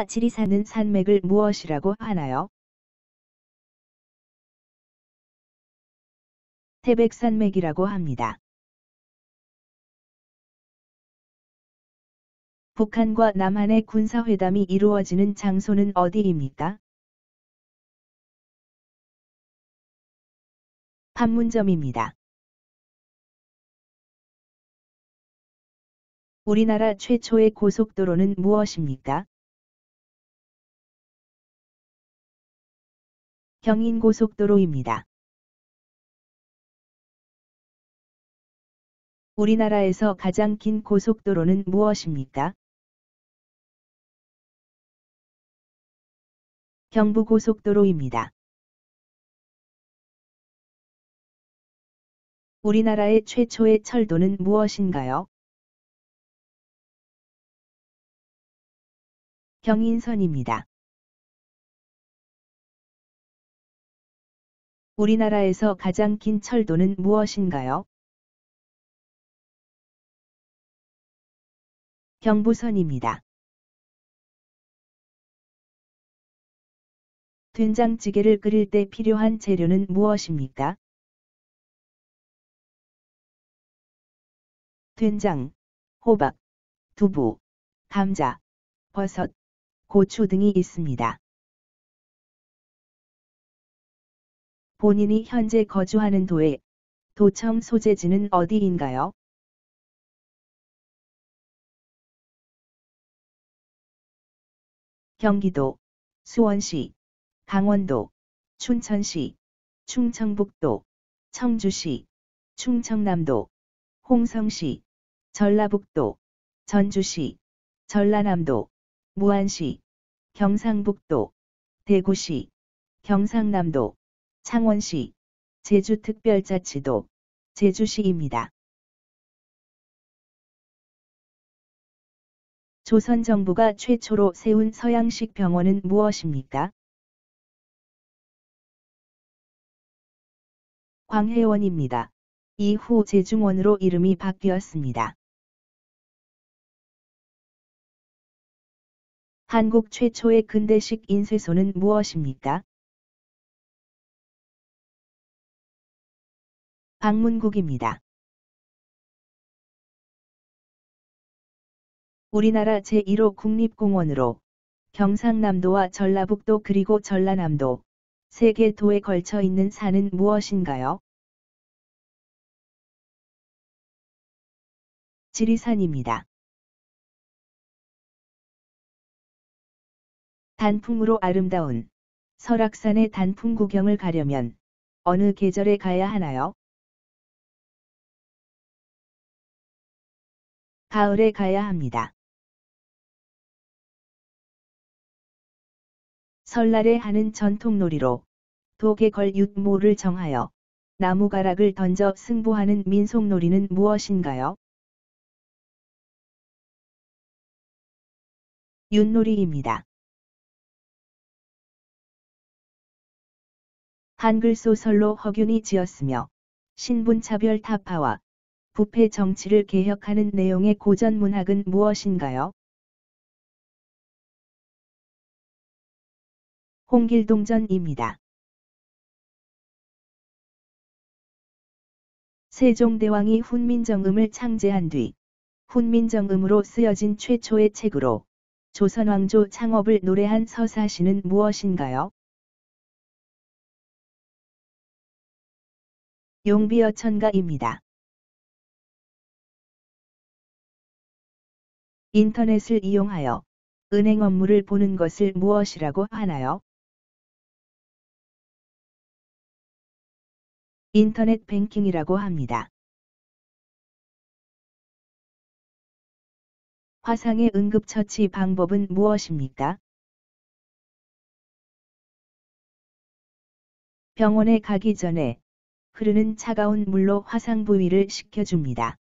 지리산은 산맥을 무엇이라고 하나요? 태백산맥이라고 합니다. 북한과 남한의 군사회담이 이루어지는 장소는 어디입니까? 판문점입니다. 우리나라 최초의 고속도로는 무엇입니까? 경인고속도로입니다. 우리나라에서 가장 긴 고속도로는 무엇입니까? 경부고속도로입니다. 우리나라의 최초의 철도는 무엇인가요? 경인선입니다. 우리나라에서 가장 긴 철도는 무엇인가요? 경부선입니다. 된장찌개를 끓일 때 필요한 재료는 무엇입니까? 된장, 호박, 두부, 감자, 버섯, 고추 등이 있습니다. 본인이 현재 거주하는 도의 도청 소재지는 어디인가요? 경기도, 수원시, 강원도, 춘천시, 충청북도, 청주시, 충청남도, 홍성시, 전라북도, 전주시, 전라남도, 무안시, 경상북도, 대구시, 경상남도, 창원시, 제주특별자치도, 제주시입니다. 조선 정부가 최초로 세운 서양식 병원은 무엇입니까? 광해원입니다. 이후 제중원으로 이름이 바뀌었습니다. 한국 최초의 근대식 인쇄소는 무엇입니까? 방문국입니다. 우리나라 제1호 국립공원으로 경상남도와 전라북도 그리고 전라남도, 3개 도에 걸쳐 있는 산은 무엇인가요? 지리산입니다. 단풍으로 아름다운 설악산의 단풍 구경을 가려면 어느 계절에 가야 하나요? 가을에 가야 합니다. 설날에 하는 전통놀이로 도개걸 윷모를 정하여 나무가락을 던져 승부하는 민속놀이는 무엇인가요? 윷놀이입니다. 한글 소설로 허균이 지었으며 신분차별 타파와 부패 정치를 개혁하는 내용의 고전 문학은 무엇인가요? 홍길동전입니다. 세종대왕이 훈민정음을 창제한 뒤 훈민정음으로 쓰여진 최초의 책으로 조선왕조 창업을 노래한 서사시는 무엇인가요? 용비어천가입니다. 인터넷을 이용하여 은행 업무를 보는 것을 무엇이라고 하나요? 인터넷 뱅킹이라고 합니다. 화상의 응급처치 방법은 무엇입니까? 병원에 가기 전에 흐르는 차가운 물로 화상 부위를 식혀줍니다.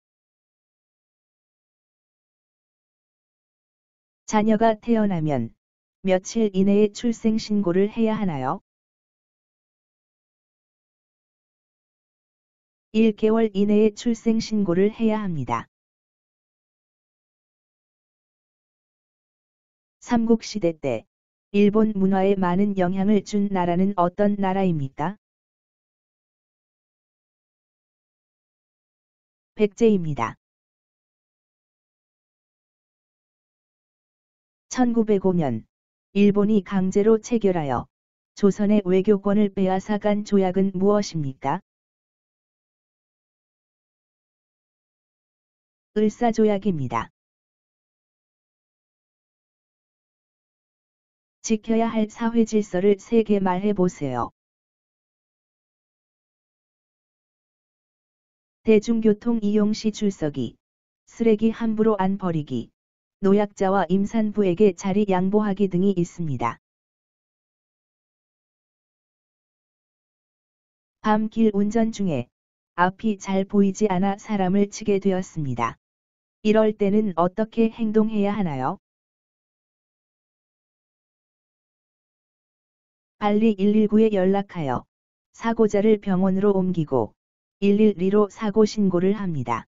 자녀가 태어나면 며칠 이내에 출생 신고를 해야 하나요? 1개월 이내에 출생 신고를 해야 합니다. 삼국시대 때 일본 문화에 많은 영향을 준 나라는 어떤 나라입니까? 백제입니다. 1905년 일본이 강제로 체결하여 조선의 외교권을 빼앗아간 조약은 무엇입니까? 을사조약입니다. 지켜야 할 사회 질서를 3개 말해보세요. 대중교통 이용 시 줄서기, 쓰레기 함부로 안 버리기, 노약자와 임산부에게 자리 양보하기 등이 있습니다. 밤길 운전 중에 앞이 잘 보이지 않아 사람을 치게 되었습니다. 이럴 때는 어떻게 행동해야 하나요? 빨리 119에 연락하여 사고자를 병원으로 옮기고 112로 사고 신고를 합니다.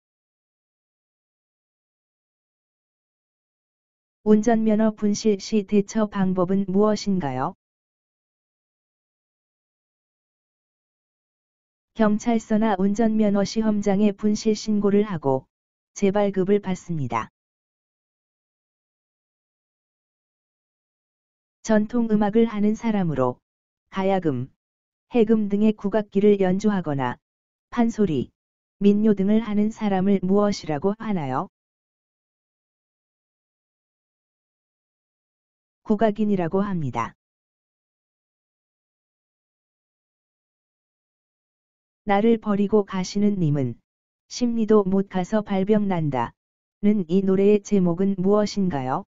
운전면허 분실 시 대처 방법은 무엇인가요? 경찰서나 운전면허 시험장에 분실 신고를 하고 재발급을 받습니다. 전통음악을 하는 사람으로 가야금, 해금 등의 국악기를 연주하거나 판소리, 민요 등을 하는 사람을 무엇이라고 하나요? 국악인이라고 합니다. 나를 버리고 가시는 님은 심리도 못 가서 발병 난다. 는 이 노래의 제목은 무엇인가요?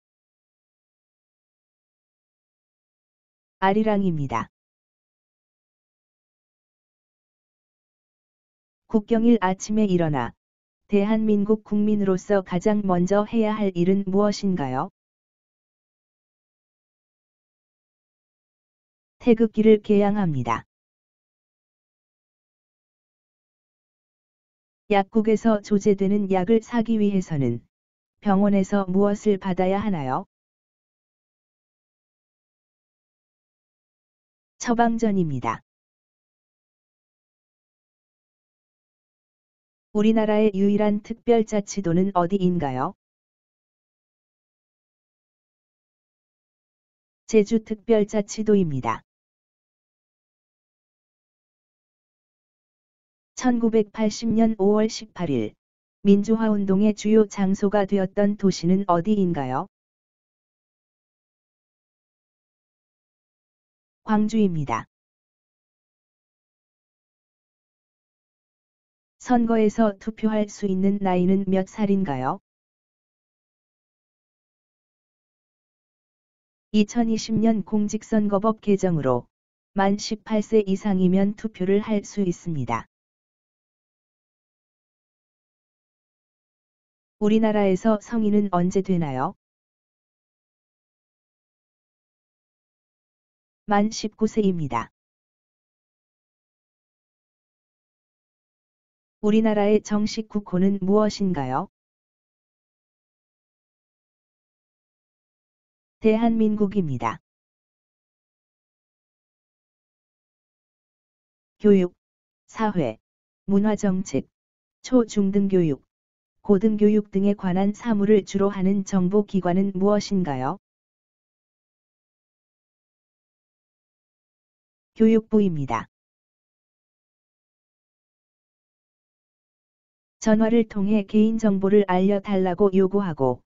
아리랑입니다. 국경일 아침에 일어나 대한민국 국민으로서 가장 먼저 해야 할 일은 무엇인가요? 태극기를 개양합니다. 약국에서 조제되는 약을 사기 위해서는 병원에서 무엇을 받아야 하나요? 처방전입니다. 우리나라의 유일한 특별자치도는 어디인가요? 제주특별자치도입니다. 1980년 5월 18일 민주화운동의 주요 장소가 되었던 도시는 어디인가요? 광주입니다. 선거에서 투표할 수 있는 나이는 몇 살인가요? 2020년 공직선거법 개정으로 만 18세 이상이면 투표를 할 수 있습니다. 우리나라에서 성인은 언제 되나요? 만 19세입니다. 우리나라의 정식 국호는 무엇인가요? 대한민국입니다. 교육, 사회, 문화정책, 초중등교육, 고등교육 등에 관한 사무를 주로 하는 정부 기관은 무엇인가요? 교육부입니다. 전화를 통해 개인정보를 알려달라고 요구하고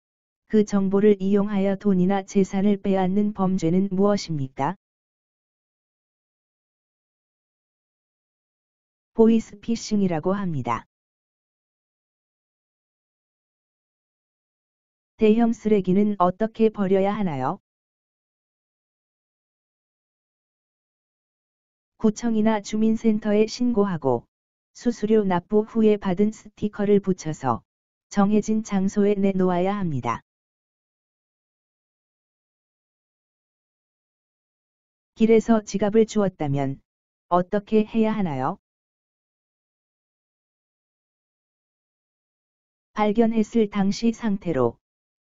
그 정보를 이용하여 돈이나 재산을 빼앗는 범죄는 무엇입니까? 보이스피싱이라고 합니다. 대형 쓰레기는 어떻게 버려야 하나요? 구청이나 주민센터에 신고하고 수수료 납부 후에 받은 스티커를 붙여서 정해진 장소에 내놓아야 합니다. 길에서 지갑을 주웠다면 어떻게 해야 하나요? 발견했을 당시 상태로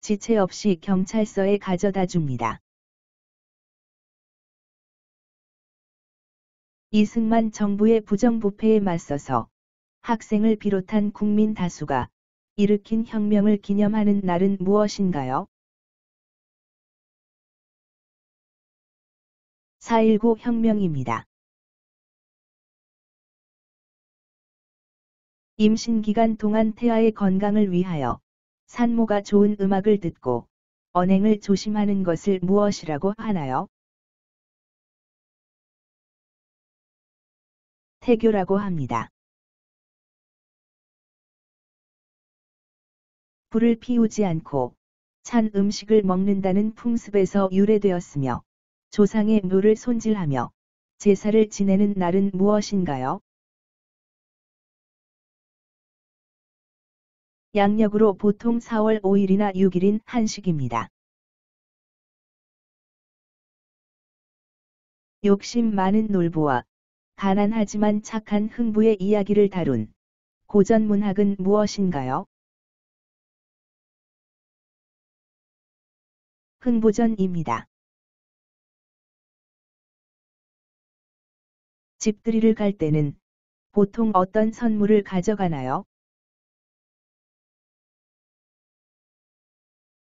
지체 없이 경찰서에 가져다 줍니다. 이승만 정부의 부정부패에 맞서서 학생을 비롯한 국민 다수가 일으킨 혁명을 기념하는 날은 무엇인가요? 4.19 혁명입니다. 임신 기간 동안 태아의 건강을 위하여 산모가 좋은 음악을 듣고 언행을 조심하는 것을 무엇이라고 하나요? 태교라고 합니다. 불을 피우지 않고 찬 음식을 먹는다는 풍습에서 유래되었으며 조상의 묘를 손질하며 제사를 지내는 날은 무엇인가요? 양력으로 보통 4월 5일이나 6일인 한식입니다. 욕심 많은 놀부와 가난하지만 착한 흥부의 이야기를 다룬 고전 문학은 무엇인가요? 흥부전입니다. 집들이를 갈 때는 보통 어떤 선물을 가져가나요?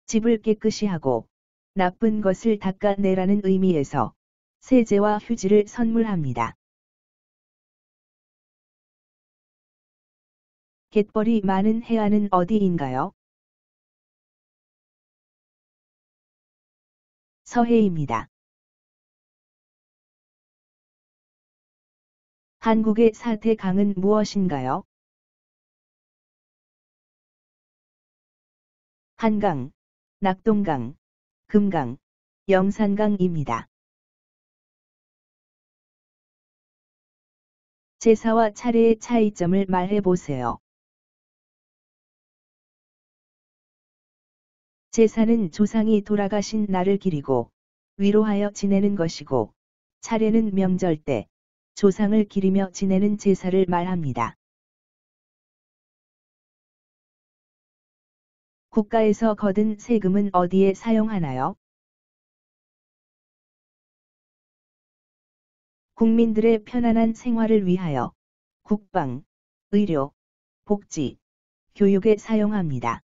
집을 깨끗이 하고 나쁜 것을 닦아내라는 의미에서 세제와 휴지를 선물합니다. 갯벌이 많은 해안은 어디인가요? 서해입니다. 한국의 4대 강은 무엇인가요? 한강, 낙동강, 금강, 영산강입니다. 제사와 차례의 차이점을 말해보세요. 제사는 조상이 돌아가신 날을 기리고 위로하여 지내는 것이고, 차례는 명절 때 조상을 기리며 지내는 제사를 말합니다. 국가에서 거둔 세금은 어디에 사용하나요? 국민들의 편안한 생활을 위하여 국방, 의료, 복지, 교육에 사용합니다.